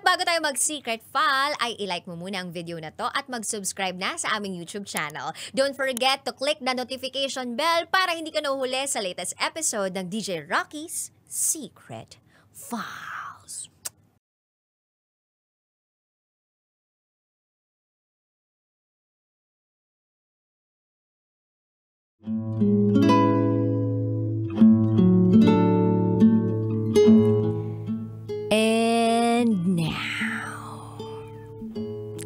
bago tayo mag-secret file, ay ilike mo muna ang video na to at mag-subscribe na sa aming YouTube channel. Don't forget to click the notification bell para hindi ka nahuhuli sa latest episode ng DJ Rocky's Secret Files. And now,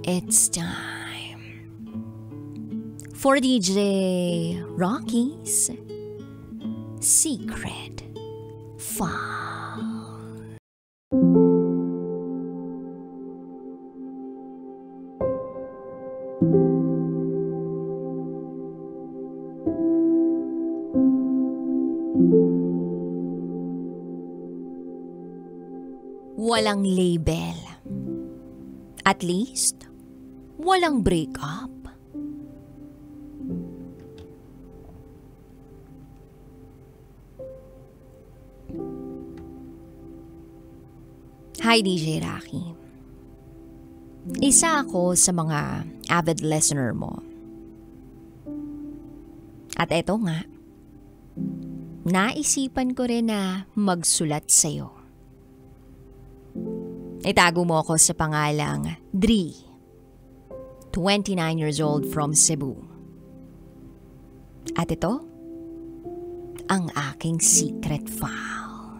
it's time for DJ Rocky's Secret File. Walang label. At least, walang breakup. Hi, DJ Rocky. Isa ako sa mga avid listener mo. At eto nga, naisipan ko rin na magsulat sa'yo. Itago mo ako sa pangalang Dri, 29 years old from Cebu. At ito, ang aking secret file.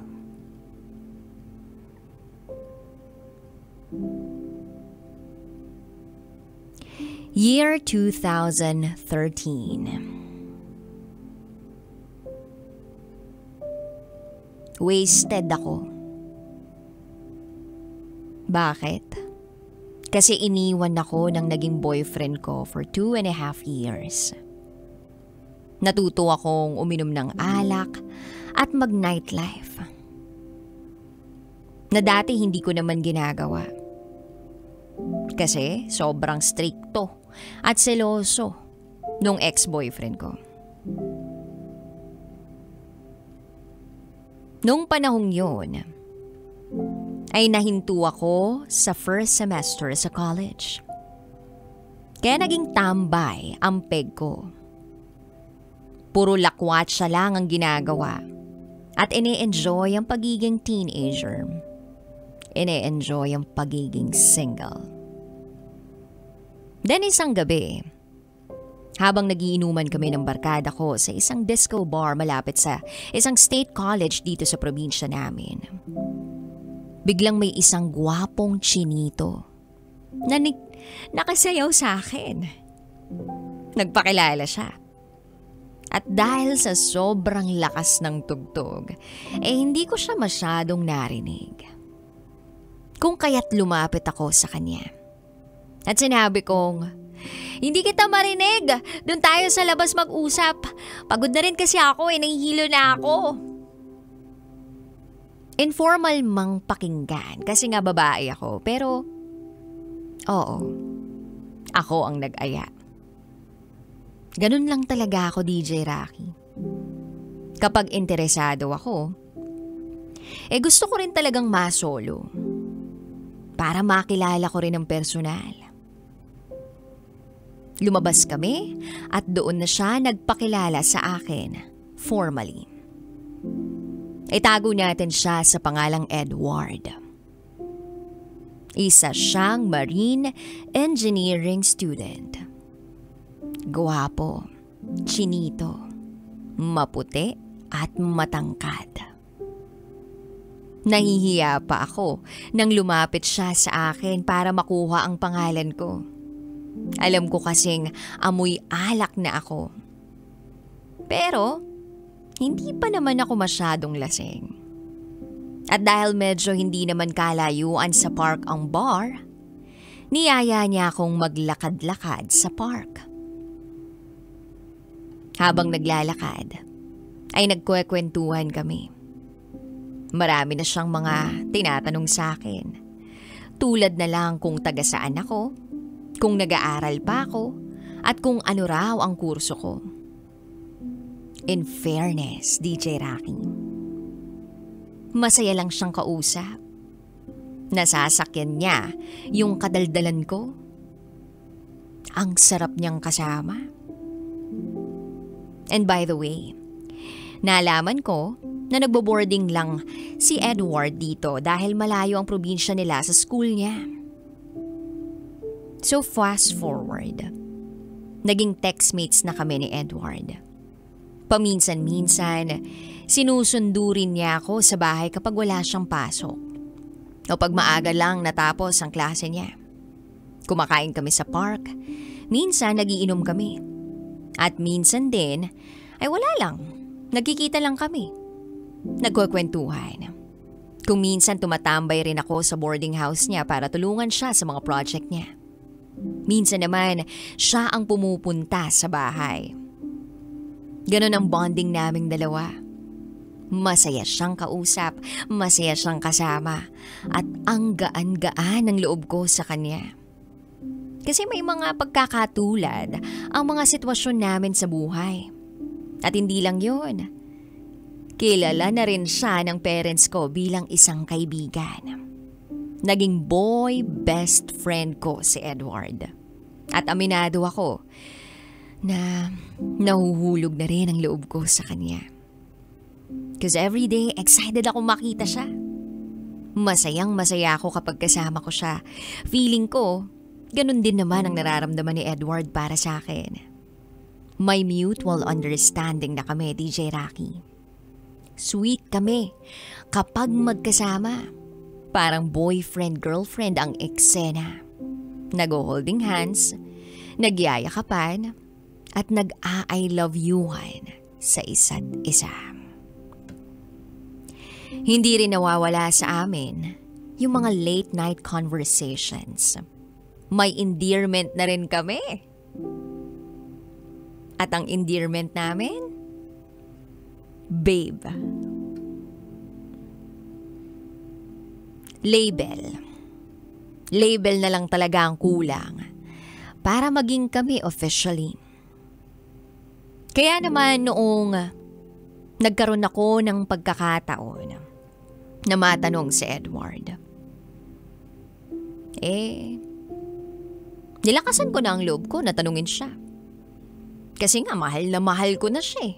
Year 2013. Wasted ako. Bakit? Kasi iniwan ako ng naging boyfriend ko for 2.5 years. Natuto akong uminom ng alak at mag-nightlife. Na dati hindi ko naman ginagawa. Kasi sobrang strikto at seloso nung ex-boyfriend ko. Nung panahong yun, ay nahinto ako sa first semester sa college. Kaya naging tambay ang peg ko. Puro lakwatsa lang ang ginagawa at ine-enjoy ang pagiging teenager. Ine-enjoy ang pagiging single. Then isang gabi, habang nagiinuman kami ng barkada ko sa isang disco bar malapit sa isang state college dito sa probinsya namin, biglang may isang gwapong chinito na nakasayaw sa akin. Nagpakilala siya. At dahil sa sobrang lakas ng tugtog, hindi ko siya masyadong narinig. Kung kaya't lumapit ako sa kanya. At sinabi kong, "Hindi kita marinig. Doon tayo sa labas mag-usap. Pagod na rin kasi ako, nahihilo na ako." Informal mang pakinggan kasi nga babae ako, pero oo, ako ang nag-aya. Ganun lang talaga ako, DJ Rocky. Kapag interesado ako, gusto ko rin talagang masolo para makilala ko rin ng personal. Lumabas kami at doon na siya nagpakilala sa akin formally. Itago natin siya sa pangalang Edward. Isa siyang marine engineering student. Guwapo, chinito, maputi at matangkad. Nahihiya pa ako nang lumapit siya sa akin para makuha ang pangalan ko. Alam ko kasing amoy alak na ako. Pero hindi pa naman ako masyadong lasing. At dahil medyo hindi naman kalayuan sa park ang bar, niyaya niya akong maglakad-lakad sa park. Habang naglalakad, ay nagkwekwentuhan kami. Marami na siyang mga tinatanong sa akin. Tulad na lang kung taga saan ako, kung nag-aaral pa ako, at kung ano raw ang kurso ko. In fairness, DJ Rocky, masaya lang siyang kausap. Nasasakyan niya yung kadaldalan ko. Ang sarap niyang kasama. And by the way, nalaman ko na nagbo-boarding lang si Edward dito dahil malayo ang probinsya nila sa school niya. So fast forward, naging textmates na kami ni Edward. Paminsan-minsan, sinusundo rin niya ako sa bahay kapag wala siyang pasok. O pag maaga lang natapos ang klase niya. Kumakain kami sa park, minsan nagiinom kami. At minsan din, ay wala lang, nagkikita lang kami. Nagkukwentuhan. Kung minsan tumatambay rin ako sa boarding house niya para tulungan siya sa mga project niya. Minsan naman, siya ang pumupunta sa bahay. Ganon ang bonding naming dalawa. Masaya siyang kausap, masaya siyang kasama, at ang gaan-gaan ng loob ko sa kanya. Kasi may mga pagkakatulad ang mga sitwasyon namin sa buhay. At hindi lang yun. Kilala na rin siya ng parents ko bilang isang kaibigan. Naging boy best friend ko si Edward. At aminado ako na nahuhulog na rin ang loob ko sa kanya. Because every day, excited ako makita siya. Masayang masaya ako kapag kasama ko siya. Feeling ko, ganun din naman ang nararamdaman ni Edward para sa akin. May mutual understanding na kami, DJ Rocky. Sweet kami kapag magkasama. Parang boyfriend-girlfriend ang eksena. Nag-holding hands, nagyayakapan, at nag-I love you-han sa isa't isa. Hindi rin nawawala sa amin yung mga late night conversations. May endearment na rin kami. At ang endearment namin? Babe. Label. Label na lang talaga ang kulang para maging kami officially. Kaya naman noong nagkaroon ako ng pagkakataon na matanong si Edward, nilakasan ko na ang loob ko na tanungin siya. Kasi nga mahal na mahal ko na siya eh.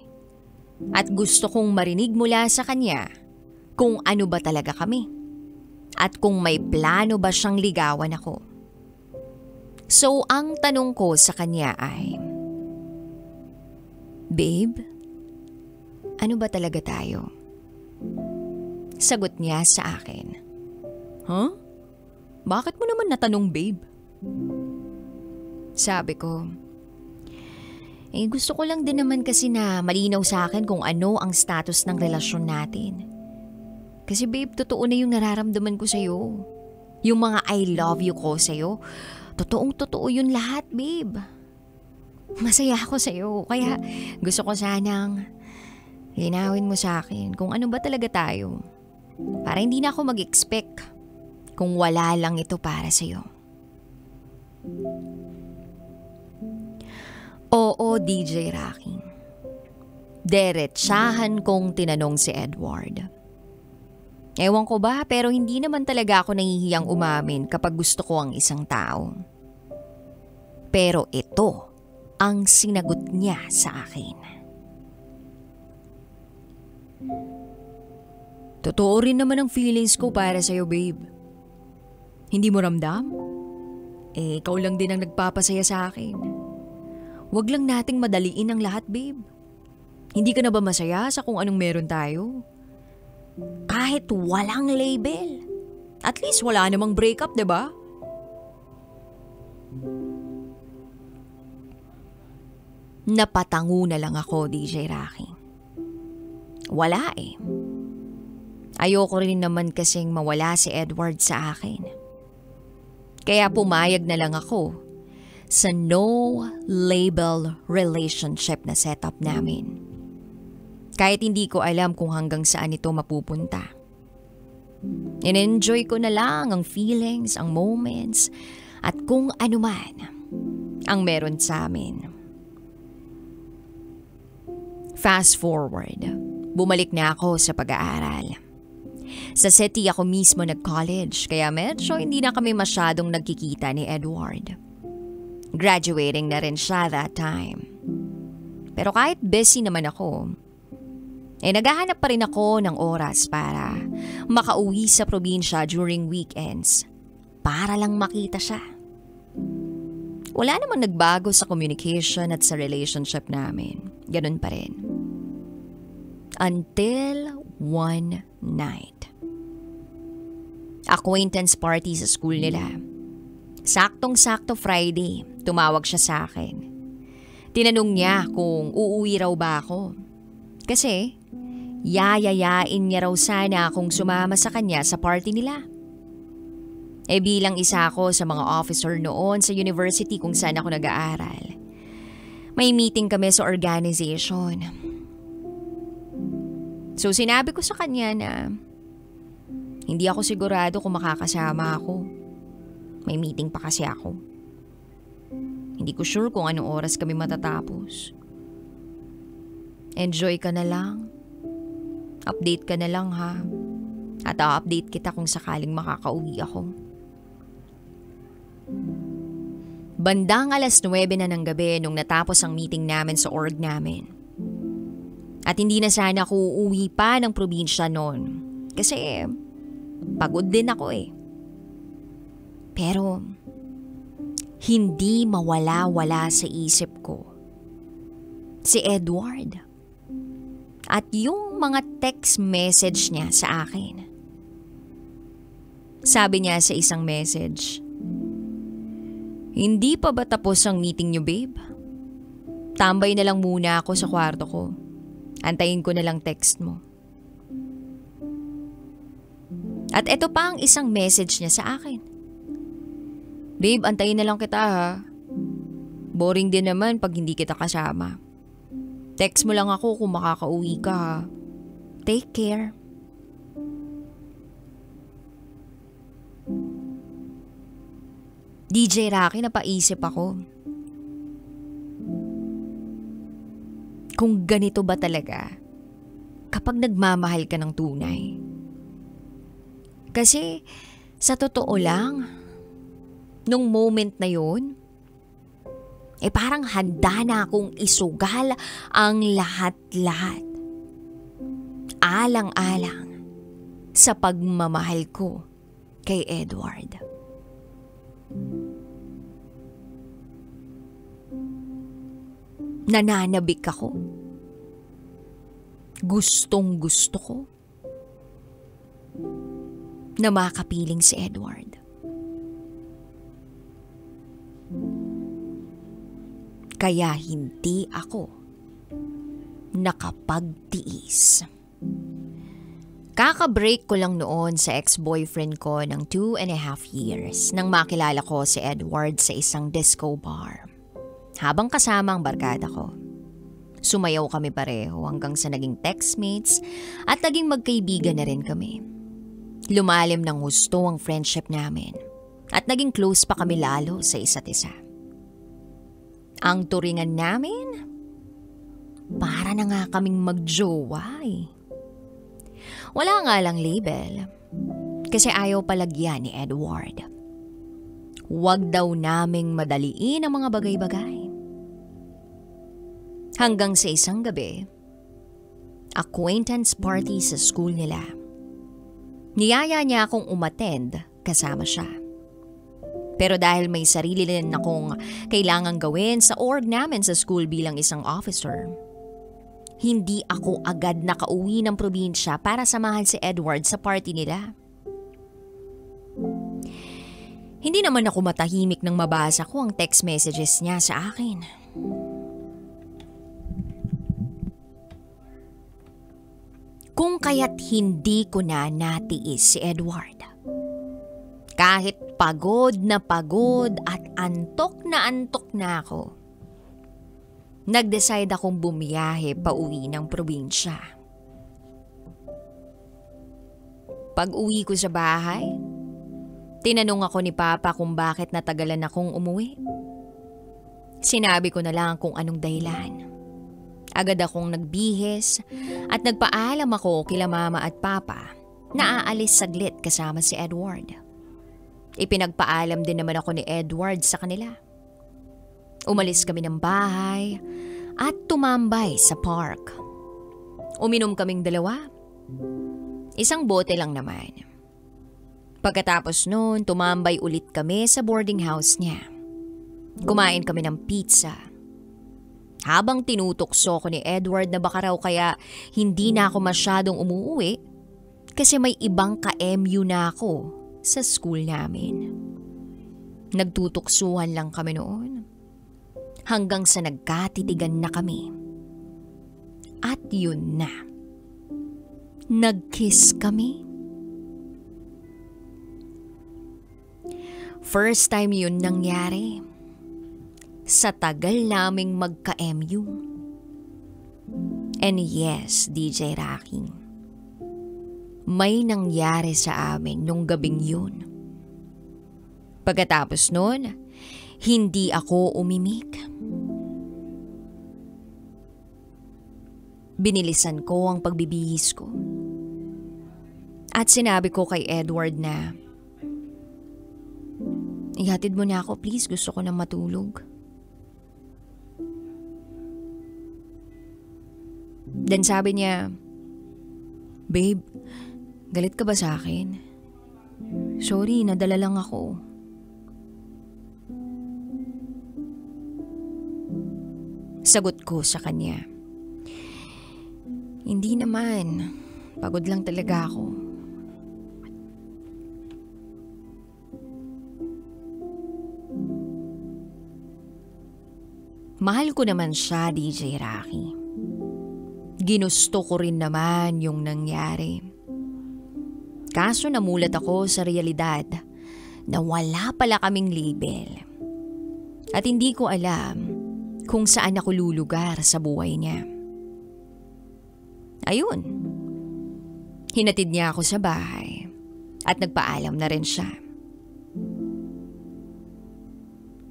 At gusto kong marinig mula sa kanya kung ano ba talaga kami. At kung may plano ba siyang ligawan ako. So ang tanong ko sa kanya ay, Babe, ano ba talaga tayo? Sagot niya sa akin, Huh? Bakit mo naman natanong, babe? Sabi ko, gusto ko lang din naman kasi na malinaw sa akin kung ano ang status ng relasyon natin. Kasi babe, totoo na yung nararamdaman ko sa'yo. Yung mga I love you ko sa'yo, totoong totoo yun lahat, babe. Masaya ako sa'yo, kaya gusto ko sanang linawin mo sa akin kung ano ba talaga tayo. Para hindi na ako mag-expect kung wala lang ito para sa'yo. Oo, DJ Rocky. Deretsahan kong tinanong si Edward. Ewan ko ba, pero hindi naman talaga ako nahihiyang umamin kapag gusto ko ang isang tao. Pero ito ang sinagot niya sa akin. Totoo rin naman ang feelings ko para sa'yo, babe. Hindi mo ramdam? Ikaw lang din ang nagpapasaya sa akin. Huwag lang nating madaliin ang lahat, babe. Hindi ka na ba masaya sa kung anong meron tayo? Kahit walang label. At least wala namang breakup, diba? Napatango na lang ako, DJ Rocky. Wala eh. Ayoko rin naman kasing mawala si Edward sa akin. Kaya pumayag na lang ako sa no-label relationship na setup namin. Kahit hindi ko alam kung hanggang saan ito mapupunta. In-enjoy ko na lang ang feelings, ang moments, at kung ano man ang meron sa amin. Fast forward, bumalik na ako sa pag-aaral. Sa city ako mismo nag-college kaya medyo hindi na kami masyadong nagkikita ni Edward. Graduating na rin siya that time. Pero kahit busy naman ako, naghahanap pa rin ako ng oras para makauwi sa probinsya during weekends para lang makita siya. Wala namang nagbago sa communication at sa relationship namin. Ganun pa rin. Until one night. Acquaintance party sa school nila. Saktong-sakto Friday, tumawag siya sa akin. Tinanong niya kung uuwi raw ba ako. Kasi, yayayain niya raw sana akong sumama sa kanya sa party nila. Bilang isa ako sa mga officer noon sa university kung saan ako nag-aaral. May meeting kami sa organization. So sinabi ko sa kanya na hindi ako sigurado kung makakasama ako. May meeting pa kasi ako. Hindi ko sure kung anong oras kami matatapos. Enjoy ka na lang. Update ka na lang ha. At update kita kung sakaling makakauwi ako. Bandang 9:00 na ng gabi nung natapos ang meeting namin sa org namin. At hindi na sana ako uuwi pa ng probinsya noon. Kasi pagod din ako eh. Pero hindi mawala-wala sa isip ko si Edward. At yung mga text message niya sa akin. Sabi niya sa isang message, "Hindi pa ba tapos ang meeting niyo, babe? Tambay na lang muna ako sa kwarto ko. Antayin ko na lang text mo." At eto pa ang isang message niya sa akin. "Babe, antayin na lang kita ha. Boring din naman pag hindi kita kasama. Text mo lang ako kung makakauwi ka ha. Take care." DJ Rocky, napaisip ako. Kung ganito ba talaga kapag nagmamahal ka ng tunay? Kasi sa totoo lang, nung moment na yun, parang handa na akong isugal ang lahat-lahat. Alang-alang sa pagmamahal ko kay Edward. Nananabik ako. Gustong-gusto ko na makapiling si Edward. Kaya hindi ako nakapagtiis. Kaka-break ko lang noon sa ex-boyfriend ko ng 2.5 years nang makilala ko si Edward sa isang disco bar. Habang kasama ang barkada ko. Sumayaw kami pareho hanggang sa naging textmates at naging magkaibigan na rin kami. Lumalim ng husto ang friendship namin at naging close pa kami lalo sa isa't isa. Ang turingan namin, para na nga kaming magjowa eh. Wala nga lang label kasi ayaw palagyan ni Edward. Huwag daw naming madaliin ang mga bagay-bagay. Hanggang sa isang gabi, acquaintance party sa school nila. Niyaya niya akong umattend kasama siya. Pero dahil may sarili din akong kailangang gawin sa org namin sa school bilang isang officer, hindi ako agad nakauwi ng probinsya para samahan si Edward sa party nila. Hindi naman ako matahimik nang mabasa ko ang text messages niya sa akin. Kung kaya't hindi ko na natiis si Edward. Kahit pagod at antok na ako, nag-decide akong bumiyahe pa uwi ng probinsya. Pag uwi ko sa bahay, tinanong ako ni Papa kung bakit natagalan akong umuwi. Sinabi ko na lang kung anong dahilan. Agad akong nagbihis at nagpaalam ako kila Mama at Papa naaalis saglit kasama si Edward. Ipinagpaalam din naman ako ni Edward sa kanila. Umalis kami ng bahay at tumambay sa park. Uminom kaming dalawa. Isang bote lang naman. Pagkatapos noon, tumambay ulit kami sa boarding house niya. Kumain kami ng pizza. Habang tinutokso ko ni Edward na baka raw kaya hindi na ako masyadong umuwi kasi may ibang ka-MU na ako sa school namin. Nagtutuksuhan lang kami noon hanggang sa nagkatitigan na kami. At yun na. Nag-kiss kami. First time yun nangyari. Sa tagal naming magka-MU. And yes, DJ Rocky, may nangyari sa amin nung gabing yun. Pagkatapos nun, hindi ako umimik. Binilisan ko ang pagbibihis ko. At sinabi ko kay Edward na, ihatid mo na ako please, gusto ko na matulog. Then sabi niya, babe, galit ka ba sa akin? Sorry, nadala lang ako. Sagot ko sa kanya, hindi naman, pagod lang talaga ako. Mahal ko naman siya, DJ Rocky. Ginusto ko rin naman yung nangyari. Kaso namulat ako sa realidad na wala pala kaming label. At hindi ko alam kung saan ako lulugar sa buhay niya. Ayun. Hinatid niya ako sa bahay at nagpaalam na rin siya.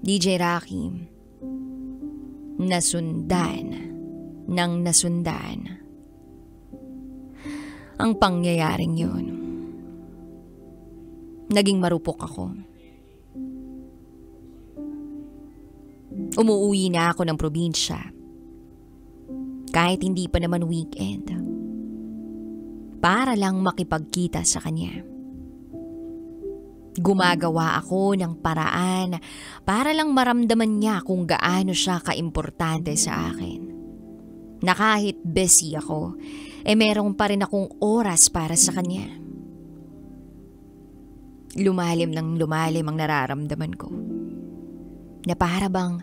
DJ Rocky, nasundan ang pangyayaring yun. Naging marupok ako. Umuwi na ako ng probinsya. Kahit hindi pa naman weekend. Para lang makipagkita sa kanya. Gumagawa ako ng paraan para lang maramdaman niya kung gaano siya kaimportante sa akin. Na kahit busy ako, merong pa rin akong oras para sa kanya. Lumalim ng lumalim ang nararamdaman ko. Na para bang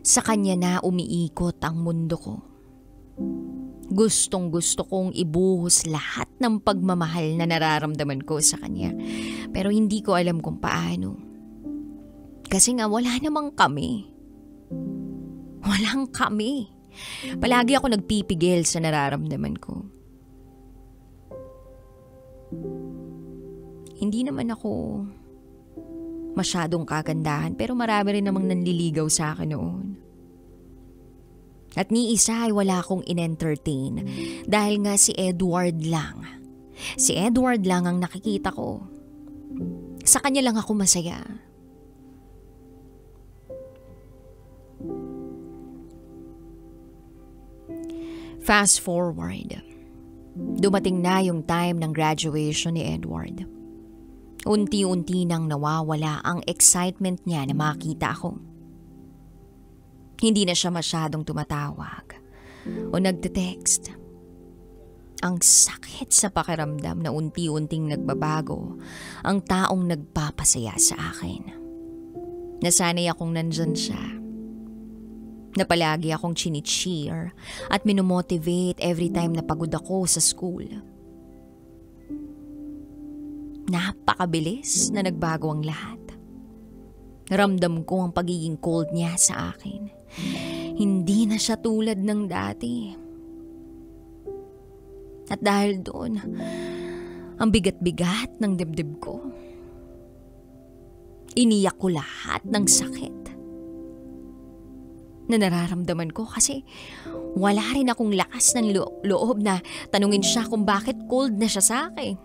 sa kanya na umiikot ang mundo ko. Gustong gusto kong ibuhos lahat ng pagmamahal na nararamdaman ko sa kanya. Pero hindi ko alam kung paano. Kasi nga wala namang kami. Walang kami. Palagi ako nagpipigil sa nararamdaman ko. Hindi naman ako masyadong kagandahan pero marami rin namang nanliligaw sa akin noon. At ni isa ay wala akong in-entertain dahil nga si Edward lang. Si Edward lang ang nakikita ko. Sa kanya lang ako masaya. Fast forward. Dumating na yung time ng graduation ni Edward. Unti-unti nang nawawala ang excitement niya na makita ako. Hindi na siya masyadong tumatawag o nagte-text. Ang sakit sa pakiramdam na unti-unting nagbabago ang taong nagpapasaya sa akin. Nasanay akong nandyan siya. Na palagi akong chini-cheer at minomotivate every time na pagod ako sa school. Napakabilis na nagbago ang lahat. Ramdam ko ang pagiging cold niya sa akin. Hindi na siya tulad ng dati. At dahil doon, ang bigat-bigat ng dibdib ko. Iniyak ko lahat ng sakit na nararamdaman ko kasi wala rin akong lakas ng loob na tanungin siya kung bakit cold na siya sa akin.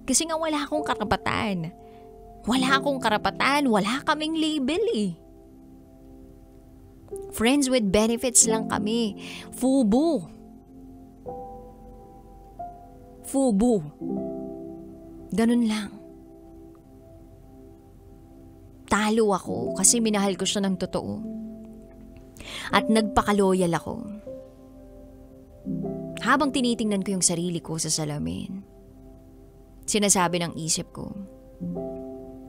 Kasi nga wala akong karapatan. Wala kaming label eh. Friends with benefits lang kami. FUBU. Ganun lang. Talo ako kasi minahal ko siya ng totoo. At nagpakaloyal ako. Habang tinitingnan ko yung sarili ko sa salamin, sinasabi ng isip ko,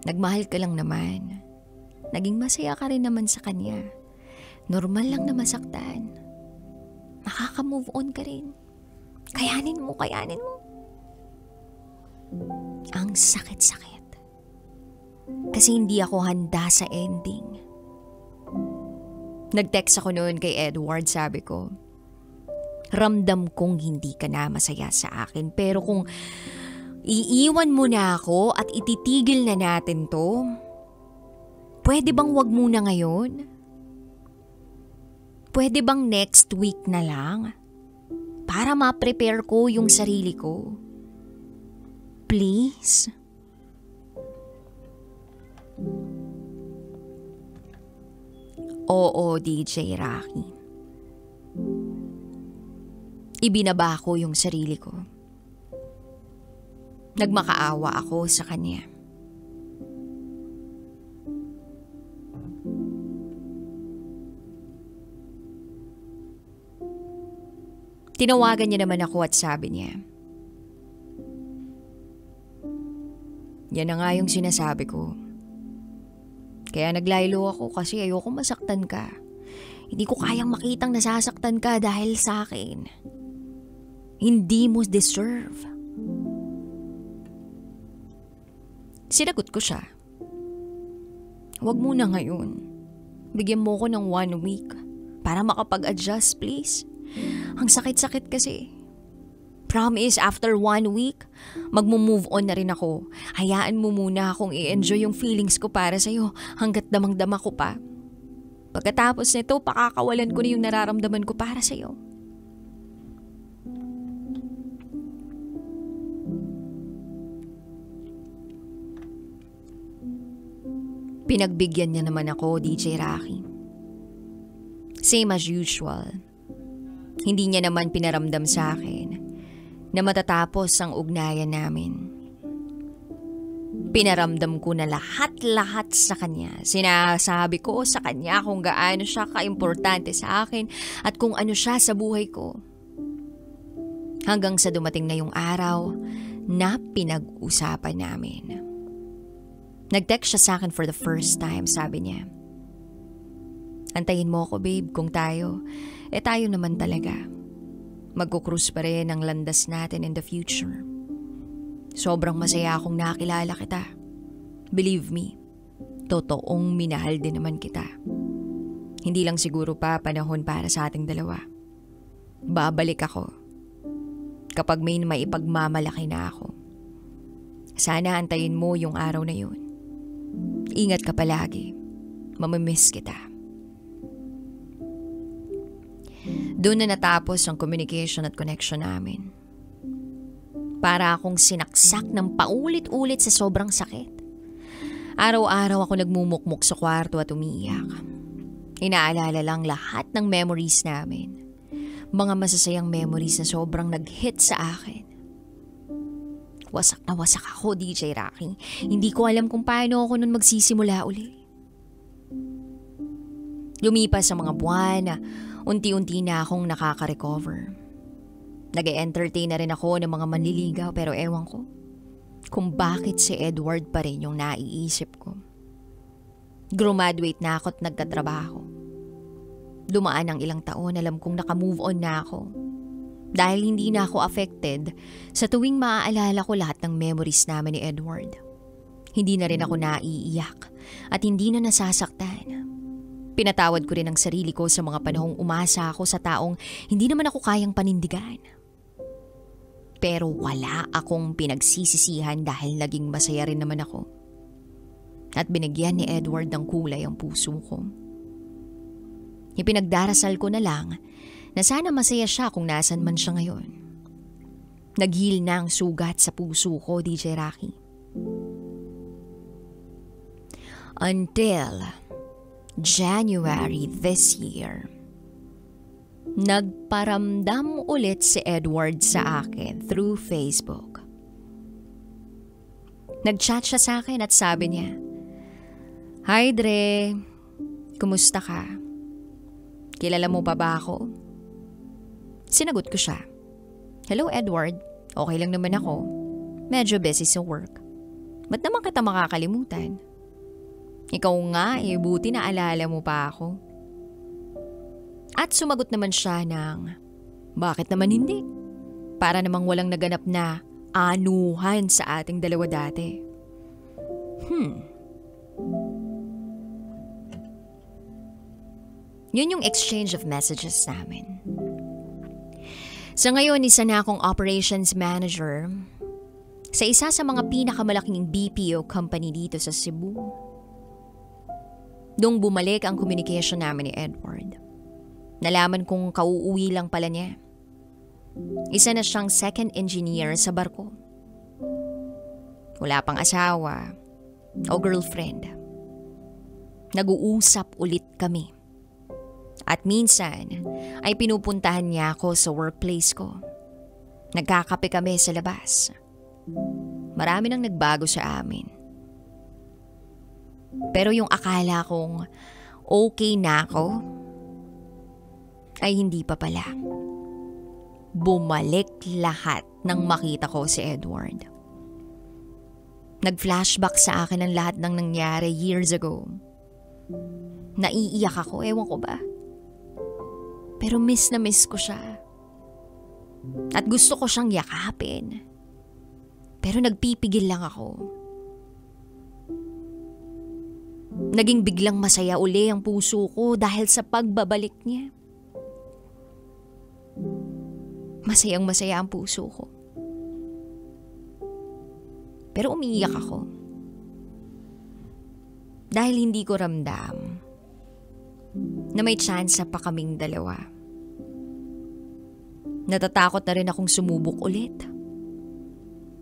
nagmahal ka lang naman. Naging masaya ka rin naman sa kanya. Normal lang na masaktan. Makaka-move on ka rin. Kayanin mo. Ang sakit-sakit. Kasi hindi ako handa sa ending. Nag-text ako noon kay Edward, sabi ko, ramdam kong hindi ka na masaya sa akin. Pero kung iiwan mo na ako at ititigil na natin to, pwede bang wag muna ngayon? Pwede bang next week na lang? Para ma-prepare ko yung sarili ko. Please? Oo, DJ Rocky. Ibinaba ko yung sarili ko. Nagmakaawa ako sa kanya. Tinawagan niya naman ako at sabi niya, yan na nga yung sinasabi ko. Kaya naglaylo ako kasi ayoko masaktan ka. Hindi ko kayang makitang nasasaktan ka dahil sa akin. Hindi mo deserve. Sinagot ko siya. Huwag muna ngayon. Bigyan mo ko ng 1 week para makapag-adjust, please. Ang sakit-sakit kasi. Promise, after 1 week, magmo-move on na rin ako. Hayaan mo muna akong i-enjoy yung feelings ko para sa'yo hanggat damang-dama ko pa. Pagkatapos nito, pakakawalan ko na yung nararamdaman ko para sa'yo. Pinagbigyan niya naman ako, DJ Rocky. Same as usual. Hindi niya naman pinaramdam sa akin na matatapos ang ugnayan namin. Pinaramdam ko na lahat-lahat sa kanya. Sinasabi ko sa kanya kung gaano siya kaimportante sa akin at kung ano siya sa buhay ko. Hanggang sa dumating na yung araw na pinag-usapan namin. Nag-text siya sa akin for the first time, sabi niya. Antayin mo ako, babe, kung tayo naman talaga. Magkukrus pa rin ang landas natin in the future. Sobrang masaya akong nakilala kita. Believe me, totoong minahal din naman kita. Hindi lang siguro pa panahon para sa ating dalawa. Babalik ako kapag may maipagmamalaki na ako. Sana antayin mo yung araw na yun. Ingat ka palagi. Mamimiss kita. Doon na natapos ang communication at connection namin. Para akong sinaksak ng paulit-ulit sa sobrang sakit. Araw-araw ako nagmumukmuk sa kwarto at umiiyak. Inaalala lang lahat ng memories namin. Mga masasayang memories na sobrang nag-hit sa akin. Wasak na wasak ako, DJ Rocky. Hindi ko alam kung paano ako nun magsisimula uli. Lumipas ang mga buwan na unti-unti na akong nakaka-recover. Nag-e-entertain na rin ako ng mga manliligaw pero ewan ko kung bakit si Edward pa rin yung naiisip ko. Graduate na ako at nagkatrabaho. Dumaan ang ilang taon, alam kong naka-move on na ako. Dahil hindi na ako affected sa tuwing maaalala ko lahat ng memories namin ni Edward. Hindi na rin ako naiiyak at hindi na nasasaktan. Pinatawad ko rin ang sarili ko sa mga panahong umasa ako sa taong hindi naman ako kayang panindigan. Pero wala akong pinagsisisihan dahil naging masaya rin naman ako. At binigyan ni Edward ng kulay ang puso ko. Ipinagdarasal ko na lang na sana masaya siya kung nasan man siya ngayon. Nag-heal na ang sugat sa puso ko, DJ Rocky. Until January this year, nagparamdam ulit si Edward sa akin through Facebook. Nag-chat siya sa akin at sabi niya, "Hi Dre, kumusta ka? Kilala mo pa ba ako?" Sinagot ko siya, "Hello Edward, okay lang naman ako. Medyo busy sa work. Ba't naman kita makakalimutan? Ikaw nga buti na alala mo pa ako." At sumagot naman siya ng, "Bakit naman hindi? Para namang walang naganap na anuhan sa ating dalawa dati." Yun yung exchange of messages namin. Sa ngayon, isa na akong operations manager sa isa sa mga pinakamalaking BPO company dito sa Cebu. Nung bumalik ang communication namin ni Edward, nalaman kong kauuwi lang pala niya. Isa na siyang second engineer sa barko. Wala pang asawa o girlfriend. Nag-uusap ulit kami. At minsan ay pinupuntahan niya ako sa workplace ko. Nagkakape kami sa labas. Marami nang nagbago sa amin. Pero yung akala kong okay na ako, ay hindi pa pala. Bumalik lahat nang makita ko si Edward. Nag-flashback sa akin ang lahat ng nangyari years ago. Naiiyak ako, ewan ko ba. Pero miss na miss ko siya. At gusto ko siyang yakapin. Pero nagpipigil lang ako. Naging biglang masaya uli ang puso ko dahil sa pagbabalik niya. Masayang masaya ang puso ko. Pero umiiyak ako. Dahil hindi ko ramdam na may tsansa pa kaming dalawa. Natatakot na rin akong sumubok ulit.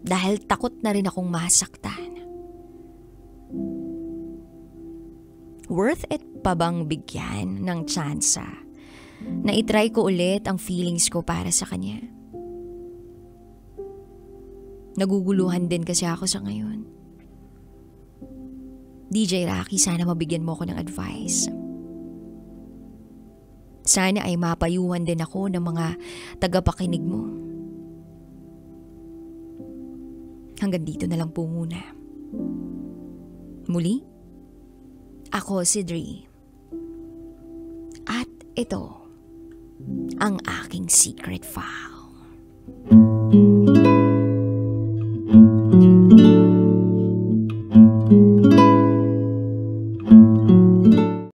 Dahil takot na rin akong masaktan. Worth it pa bang bigyan ng tsansa na itry ko ulit ang feelings ko para sa kanya? Naguguluhan din kasi ako sa ngayon. DJ Rocky, sana mabigyan mo ko ng advice. Sana ay mapayuhan din ako ng mga tagapakinig mo. Hanggang dito na lang po muna. Muli, ako si Dre. At ito ang aking secret file.